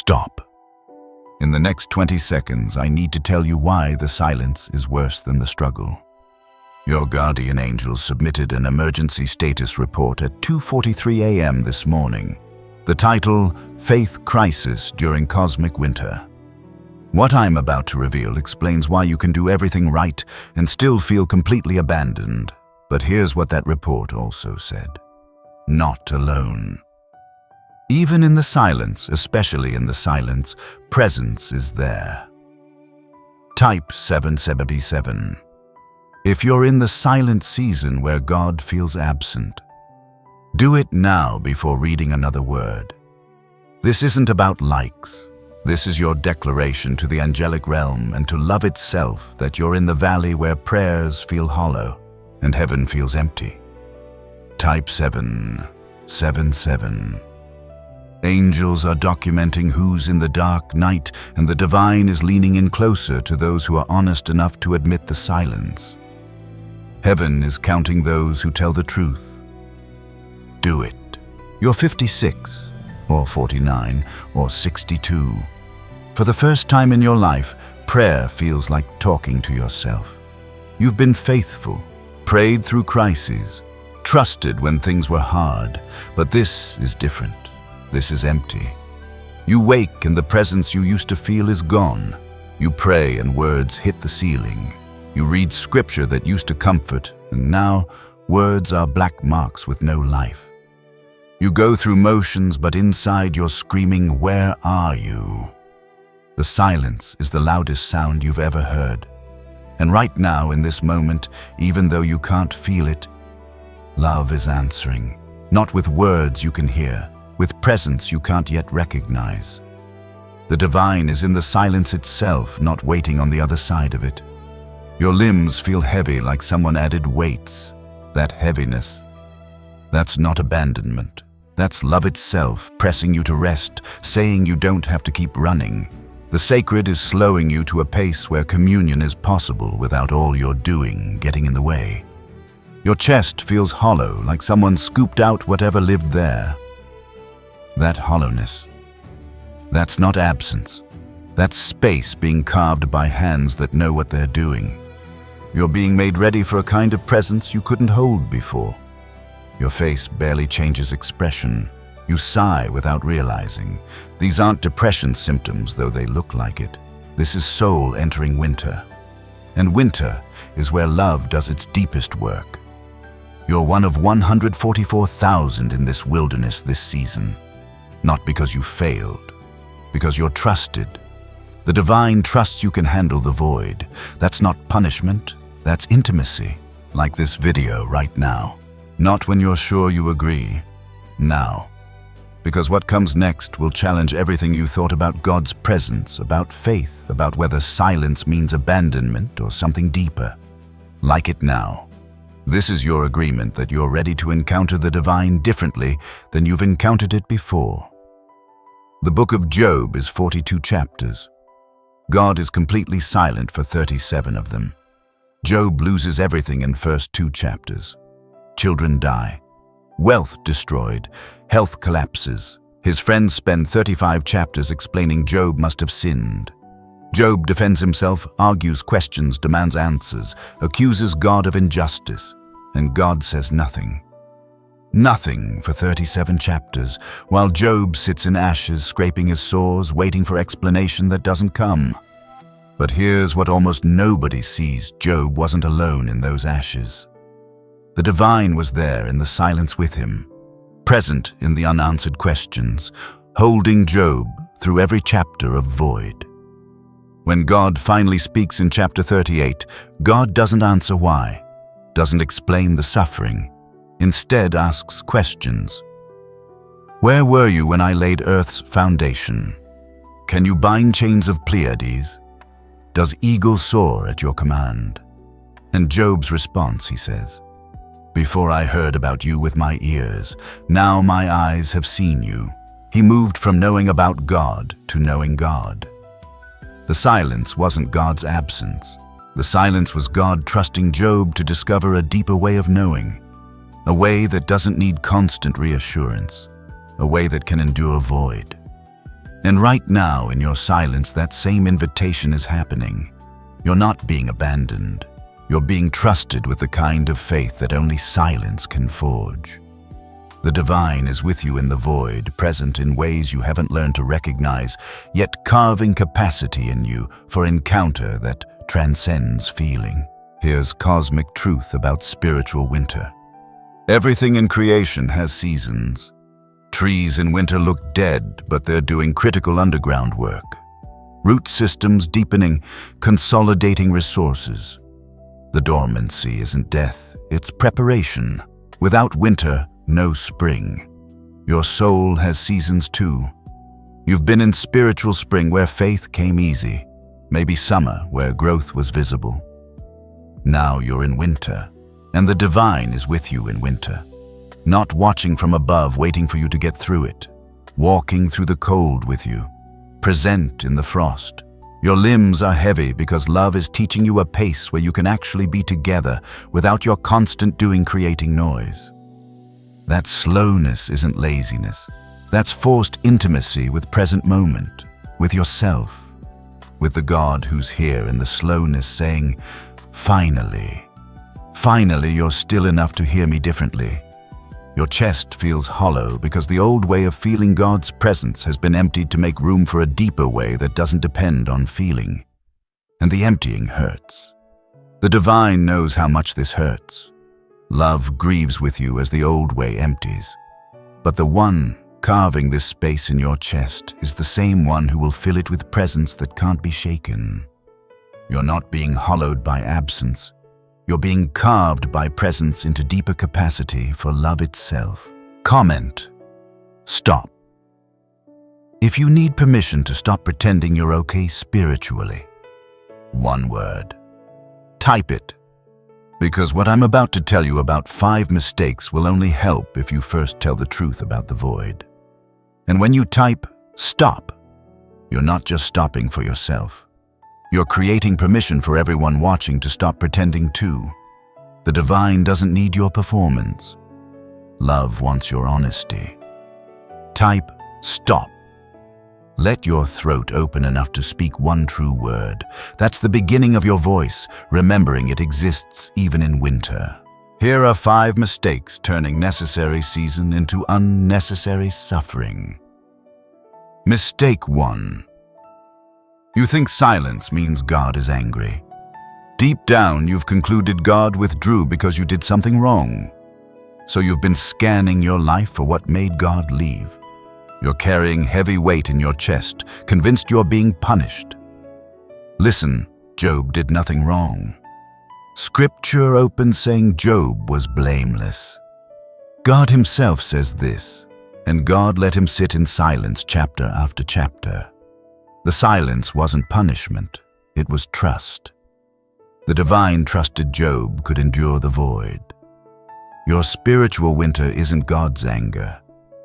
Stop. In the next 20 seconds, I need to tell you why the silence is worse than the struggle. Your guardian angel submitted an emergency status report at 2:43 a.m. this morning. The title, Faith Crisis During Cosmic Winter. What I'm about to reveal explains why you can do everything right and still feel completely abandoned. But here's what that report also said. Not alone. Even in the silence, especially in the silence, presence is there. Type 777. If you're in the silent season where God feels absent, do it now before reading another word. This isn't about likes. This is your declaration to the angelic realm and to love itself that you're in the valley where prayers feel hollow and heaven feels empty. Type 777. Angels are documenting who's in the dark night, and the divine is leaning in closer to those who are honest enough to admit the silence. Heaven is counting those who tell the truth. Do it. You're 56, or 49, or 62. For the first time in your life, prayer feels like talking to yourself. You've been faithful, prayed through crises, trusted when things were hard, but this is different. This is empty. You wake and the presence you used to feel is gone. You pray and words hit the ceiling. You read scripture that used to comfort, and now words are black marks with no life. You go through motions, but inside you're screaming, "Where are you?" The silence is the loudest sound you've ever heard. And right now, in this moment, even though you can't feel it, love is answering, not with words you can hear, with presence you can't yet recognize. The divine is in the silence itself, not waiting on the other side of it. Your limbs feel heavy like someone added weights. That heaviness, that's not abandonment. That's love itself, pressing you to rest, saying you don't have to keep running. The sacred is slowing you to a pace where communion is possible without all your doing getting in the way. Your chest feels hollow, like someone scooped out whatever lived there. That hollowness, that's not absence. That's space being carved by hands that know what they're doing. You're being made ready for a kind of presence you couldn't hold before. Your face barely changes expression. You sigh without realizing. These aren't depression symptoms, though they look like it. This is soul entering winter. And winter is where love does its deepest work. You're one of 144,000 in this wilderness this season. Not because you failed, because you're trusted. The divine trusts you can handle the void. That's not punishment, that's intimacy. Like this video right now. Not when you're sure you agree. Now. Because what comes next will challenge everything you thought about God's presence, about faith, about whether silence means abandonment or something deeper. Like it now. This is your agreement that you're ready to encounter the divine differently than you've encountered it before. The book of Job is 42 chapters. God is completely silent for 37 of them. Job loses everything in first 2 chapters. Children die. Wealth destroyed. Health collapses. His friends spend 35 chapters explaining Job must have sinned. Job defends himself, argues questions, demands answers, accuses God of injustice, and God says nothing. Nothing for 37 chapters, while Job sits in ashes, scraping his sores, waiting for explanation that doesn't come. But here's what almost nobody sees. Job wasn't alone in those ashes. The divine was there in the silence with him, present in the unanswered questions, holding Job through every chapter of void. When God finally speaks in chapter 38, God doesn't answer why, doesn't explain the suffering, instead asks questions. Where were you when I laid earth's foundation? Can you bind chains of Pleiades? Does eagle soar at your command? And Job's response, he says, before I heard about you with my ears, now my eyes have seen you. He moved from knowing about God to knowing God. The silence wasn't God's absence. The silence was God trusting Job to discover a deeper way of knowing, a way that doesn't need constant reassurance, a way that can endure void. And right now, in your silence, that same invitation is happening. You're not being abandoned. You're being trusted with the kind of faith that only silence can forge. The divine is with you in the void, present in ways you haven't learned to recognize, yet carving capacity in you for encounter that transcends feeling. Here's cosmic truth about spiritual winter. Everything in creation has seasons. Trees in winter look dead, but they're doing critical underground work. Root systems deepening, consolidating resources. The dormancy isn't death, it's preparation. Without winter, no spring. Your soul has seasons too. You've been in spiritual spring where faith came easy, maybe summer where growth was visible. Now you're in winter, and the divine is with you in winter. Not watching from above, waiting for you to get through it. Walking through the cold with you. Present in the frost. Your limbs are heavy because love is teaching you a pace where you can actually be together without your constant doing creating noise. That slowness isn't laziness. That's forced intimacy with present moment, with yourself, with the God who's here in the slowness saying, finally, finally you're still enough to hear me differently. Your chest feels hollow because the old way of feeling God's presence has been emptied to make room for a deeper way that doesn't depend on feeling. And the emptying hurts. The divine knows how much this hurts. Love grieves with you as the old way empties. But the one carving this space in your chest is the same one who will fill it with presence that can't be shaken. You're not being hollowed by absence. You're being carved by presence into deeper capacity for love itself. Comment. Stop. If you need permission to stop pretending you're okay spiritually, one word. Type it. Because what I'm about to tell you about 5 mistakes will only help if you first tell the truth about the void. And when you type stop, you're not just stopping for yourself. You're creating permission for everyone watching to stop pretending too. The divine doesn't need your performance. Love wants your honesty. Type stop. Let your throat open enough to speak one true word. That's the beginning of your voice, remembering it exists even in winter. Here are 5 mistakes turning necessary season into unnecessary suffering. Mistake 1. You think silence means God is angry. Deep down, you've concluded God withdrew because you did something wrong. So you've been scanning your life for what made God leave. You're carrying heavy weight in your chest, convinced you're being punished. Listen, Job did nothing wrong. Scripture opens saying Job was blameless. God himself says this, and God let him sit in silence chapter after chapter. The silence wasn't punishment, it was trust. The divine trusted Job could endure the void. Your spiritual winter isn't God's anger.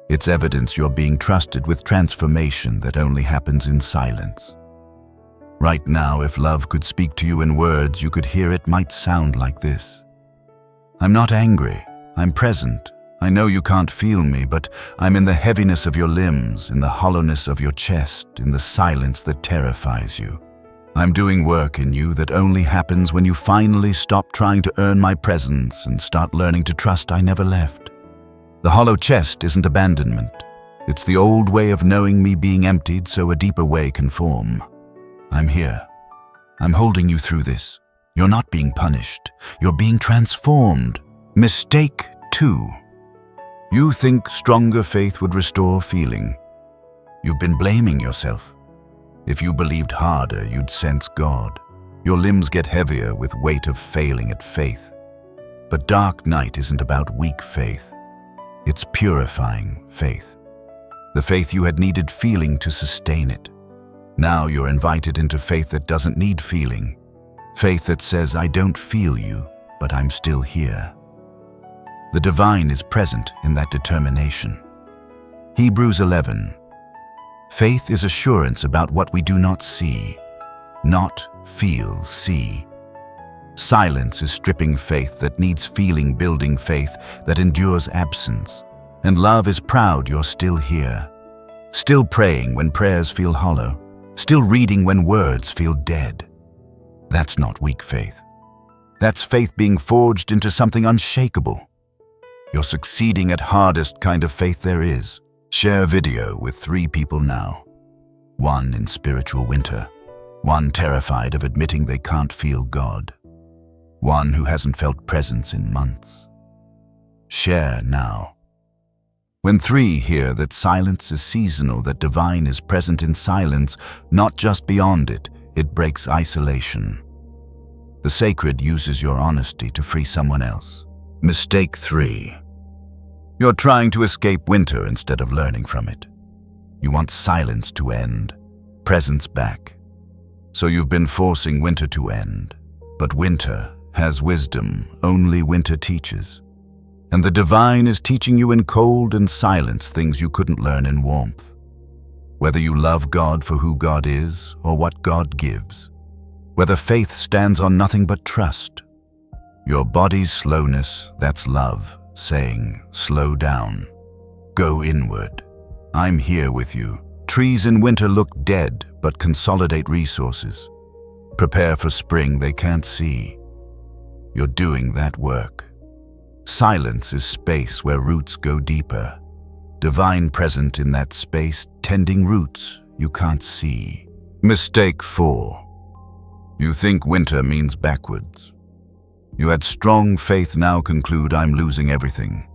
It's evidence you're being trusted with transformation that only happens in silence. Right now, if love could speak to you in words you could hear, it might sound like this. I'm not angry, I'm present. I know you can't feel me, but I'm in the heaviness of your limbs, in the hollowness of your chest, in the silence that terrifies you. I'm doing work in you that only happens when you finally stop trying to earn my presence and start learning to trust I never left. The hollow chest isn't abandonment. It's the old way of knowing me being emptied so a deeper way can form. I'm here. I'm holding you through this. You're not being punished. You're being transformed. Mistake 2. You think stronger faith would restore feeling. You've been blaming yourself. If you believed harder, you'd sense God. Your limbs get heavier with weight of failing at faith. But dark night isn't about weak faith. It's purifying faith. The faith you had needed feeling to sustain it. Now you're invited into faith that doesn't need feeling. Faith that says, I don't feel you, but I'm still here. The divine is present in that determination. Hebrews 11. Faith is assurance about what we do not see, not feel, see. Silence is stripping faith that needs feeling, building faith that endures absence. And love is proud you're still here. Still praying when prayers feel hollow. Still reading when words feel dead. That's not weak faith. That's faith being forged into something unshakable. You're succeeding at hardest kind of faith there is. Share video with 3 people now. 1 in spiritual winter. 1 terrified of admitting they can't feel God. 1 who hasn't felt presence in months. Share now. When 3 hear that silence is seasonal, that divine is present in silence, not just beyond it, it breaks isolation. The sacred uses your honesty to free someone else. Mistake 3. You're trying to escape winter instead of learning from it. You want silence to end, presence back. So you've been forcing winter to end. But winter has wisdom only winter teaches. And the divine is teaching you in cold and silence things you couldn't learn in warmth. Whether you love God for who God is or what God gives. Whether faith stands on nothing but trust. Your body's slowness, that's love, saying, slow down. Go inward. I'm here with you. Trees in winter look dead, but consolidate resources. Prepare for spring they can't see. You're doing that work. Silence is space where roots go deeper. Divine present in that space, tending roots you can't see. Mistake 4. You think winter means backwards. You had strong faith, now conclude I'm losing everything.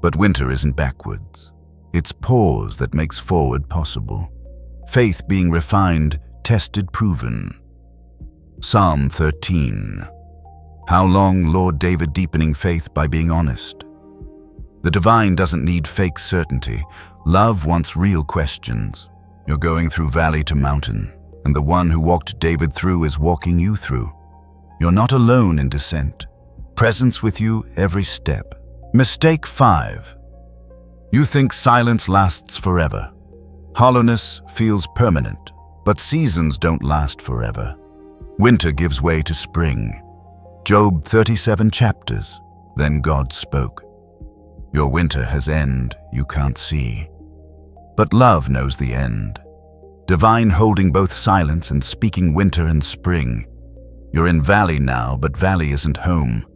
But winter isn't backwards. It's pause that makes forward possible. Faith being refined, tested, proven. Psalm 13. How long, Lord? David deepening faith by being honest. The divine doesn't need fake certainty. Love wants real questions. You're going through valley to mountain, and the one who walked David through is walking you through. You're not alone in descent. Presence with you every step. Mistake 5. You think silence lasts forever. Hollowness feels permanent, but seasons don't last forever. Winter gives way to spring. Job 37 chapters. Then God spoke. Your winter has end you can't see. But love knows the end. Divine holding both silence and speaking winter and spring. You're in valley now, but valley isn't home.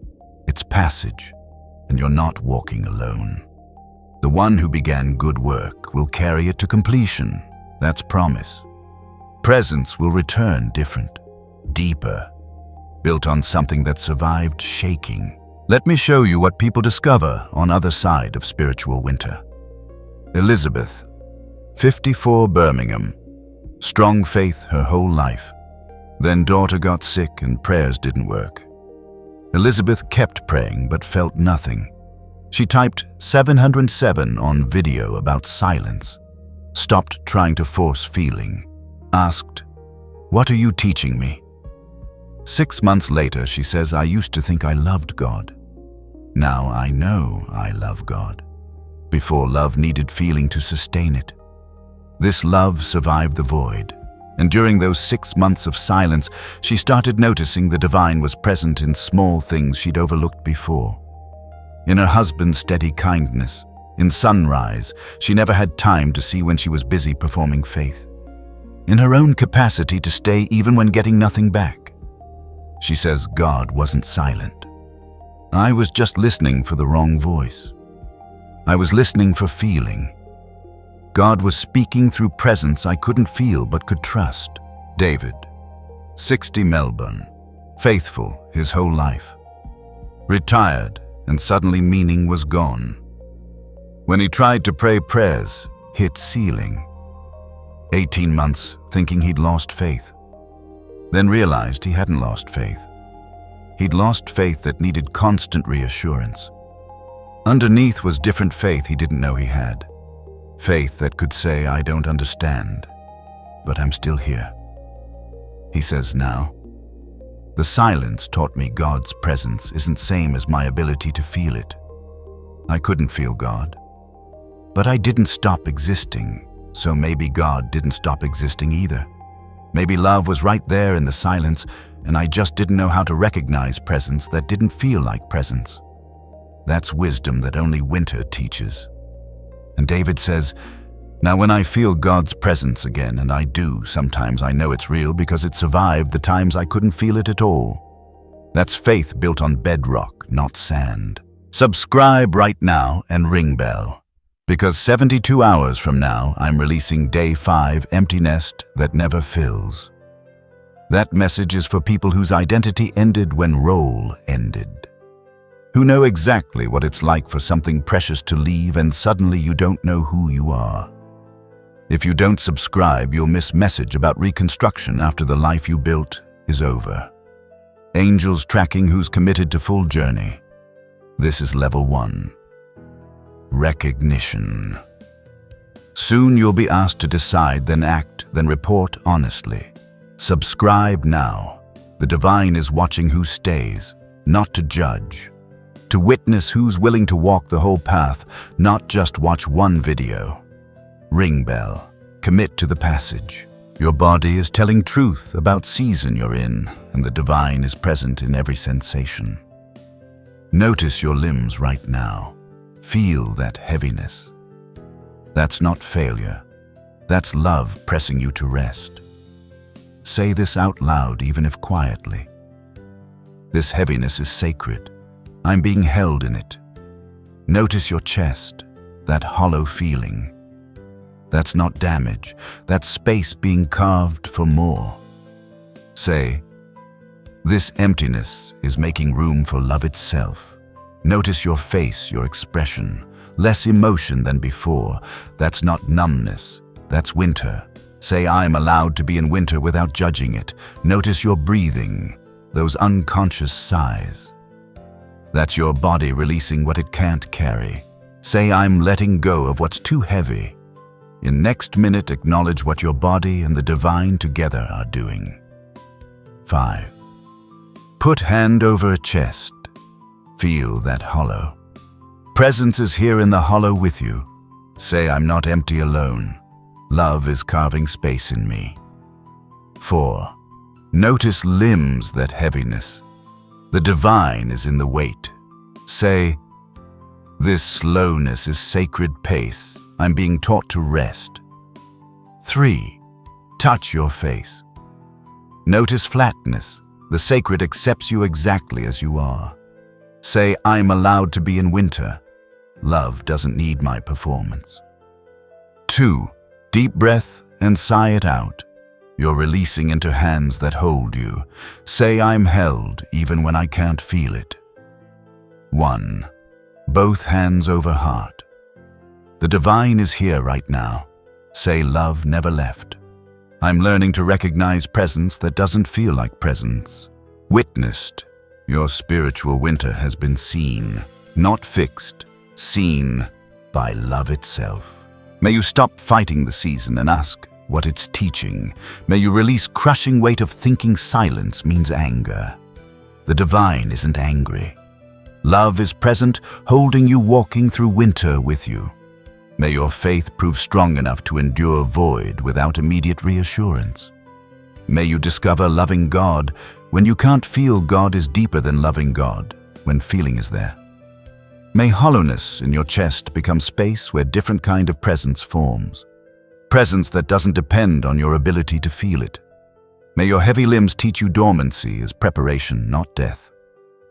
It's passage, and you're not walking alone. The one who began good work will carry it to completion. That's promise. Presence will return different, deeper, built on something that survived shaking. Let me show you what people discover on other side of spiritual winter. Elizabeth, 54, Birmingham. Strong faith her whole life. Then daughter got sick and prayers didn't work. Elizabeth kept praying but felt nothing. She typed 707 on video about silence. Stopped trying to force feeling. Asked, "What are you teaching me?" 6 months later, she says, "I used to think I loved God. Now I know I love God." Before, love needed feeling to sustain it. This love survived the void. And during those 6 months of silence, she started noticing the divine was present in small things she'd overlooked before. In her husband's steady kindness, in sunrise she never had time to see when she was busy performing faith. In her own capacity to stay even when getting nothing back. She says God wasn't silent. I was just listening for the wrong voice. I was listening for feeling. God was speaking through presence I couldn't feel but could trust. David, 60, Melbourne. Faithful his whole life. Retired, and suddenly meaning was gone. When he tried to pray prayers, hit ceiling. 18 months thinking he'd lost faith. Then realized he hadn't lost faith. He'd lost faith that needed constant reassurance. Underneath was different faith he didn't know he had. Faith that could say, "I don't understand, but I'm still here." He says now, "The silence taught me God's presence isn't same as my ability to feel it. I couldn't feel God, but I didn't stop existing, so maybe God didn't stop existing either. Maybe love was right there in the silence, and I just didn't know how to recognize presence that didn't feel like presence." That's wisdom that only winter teaches. And David says, Now when I feel God's presence again, and I do, sometimes I know it's real because it survived the times I couldn't feel it at all. That's faith built on bedrock, not sand. Subscribe right now and ring bell, because 72 hours from now I'm releasing Day 5, Empty Nest That Never Fills. That message is for people whose identity ended when role ended, who know exactly what it's like for something precious to leave and suddenly you don't know who you are. If you don't subscribe, you'll miss message about reconstruction after the life you built is over. Angels tracking who's committed to full journey. This is level 1. Recognition. Soon you'll be asked to decide, then act, then report honestly. Subscribe now. The divine is watching who stays, not to judge. To witness who's willing to walk the whole path, not just watch one video. Ring bell. Commit to the passage. Your body is telling truth about season you're in, and the divine is present in every sensation. Notice your limbs right now. Feel that heaviness. That's not failure. That's love pressing you to rest. Say this out loud, even if quietly. This heaviness is sacred. I'm being held in it. Notice your chest, that hollow feeling. That's not damage. That's space being carved for more. Say, this emptiness is making room for love itself. Notice your face, your expression. Less emotion than before. That's not numbness. That's winter. Say, I'm allowed to be in winter without judging it. Notice your breathing, those unconscious sighs. That's your body releasing what it can't carry. Say, I'm letting go of what's too heavy. In next minute, acknowledge what your body and the divine together are doing. 5. Put hand over chest. Feel that hollow. Presence is here in the hollow with you. Say, I'm not empty alone. Love is carving space in me. 4. Notice limbs, that heaviness. The divine is in the weight. Say, this slowness is sacred pace. I'm being taught to rest. 3. Touch your face. Notice flatness. The sacred accepts you exactly as you are. Say, I'm allowed to be in winter. Love doesn't need my performance. 2. Deep breath and sigh it out. You're releasing into hands that hold you. Say, I'm held even when I can't feel it. 1. Both hands over heart. The divine is here right now. Say, love never left. I'm learning to recognize presence that doesn't feel like presence. Witnessed. Your spiritual winter has been seen, not fixed, seen by love itself. May you stop fighting the season and ask what it's teaching. May you release crushing weight of thinking silence means anger. The divine isn't angry. Love is present, holding you, walking through winter with you. May your faith prove strong enough to endure void without immediate reassurance. May you discover loving God when you can't feel God is deeper than loving God when feeling is there. May hollowness in your chest become space where different kind of presence forms. Presence that doesn't depend on your ability to feel it. May your heavy limbs teach you dormancy is preparation, not death.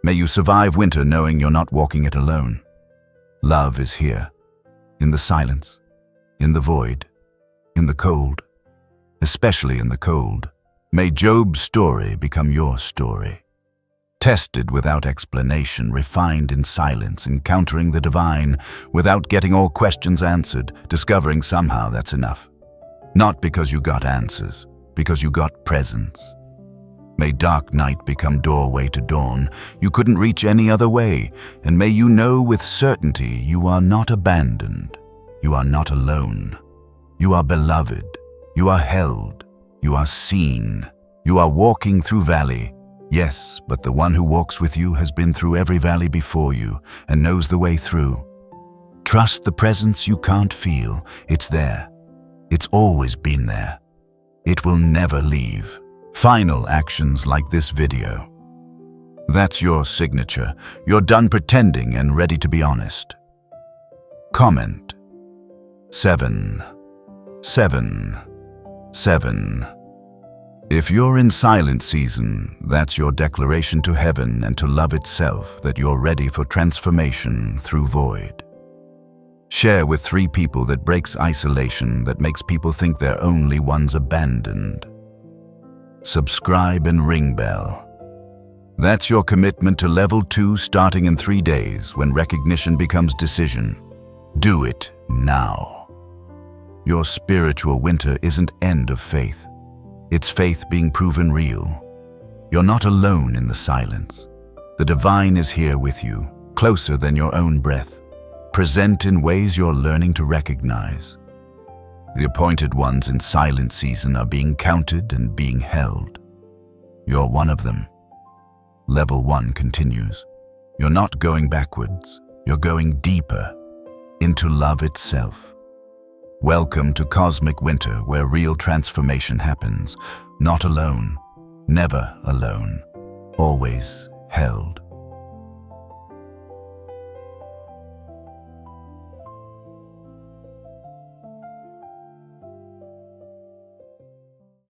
May you survive winter knowing you're not walking it alone. Love is here, in the silence, in the void, in the cold, especially in the cold. May Job's story become your story. Tested without explanation, refined in silence, encountering the divine without getting all questions answered, discovering somehow that's enough. Not because you got answers, because you got presence. May dark night become doorway to dawn. You couldn't reach any other way, and may you know with certainty you are not abandoned. You are not alone. You are beloved. You are held. You are seen. You are walking through valley. Yes, but the one who walks with you has been through every valley before you and knows the way through. Trust the presence you can't feel. It's there. It's always been there. It will never leave. Final actions like this video. That's your signature. You're done pretending and ready to be honest. Comment. 7. 7. 7. If you're in silent season, that's your declaration to heaven and to love itself that you're ready for transformation through void. Share with 3 people that breaks isolation, that makes people think they're only ones abandoned. Subscribe and ring bell. That's your commitment to level 2 starting in 3 days when recognition becomes decision. Do it now. Your spiritual winter isn't end of faith. It's faith being proven real. You're not alone in the silence. The divine is here with you, closer than your own breath, present in ways you're learning to recognize. The appointed ones in silent season are being counted and being held. You're one of them. Level 1 continues. You're not going backwards. You're going deeper into love itself. Welcome to Cosmic Winter, where real transformation happens. Not alone, never alone, always held.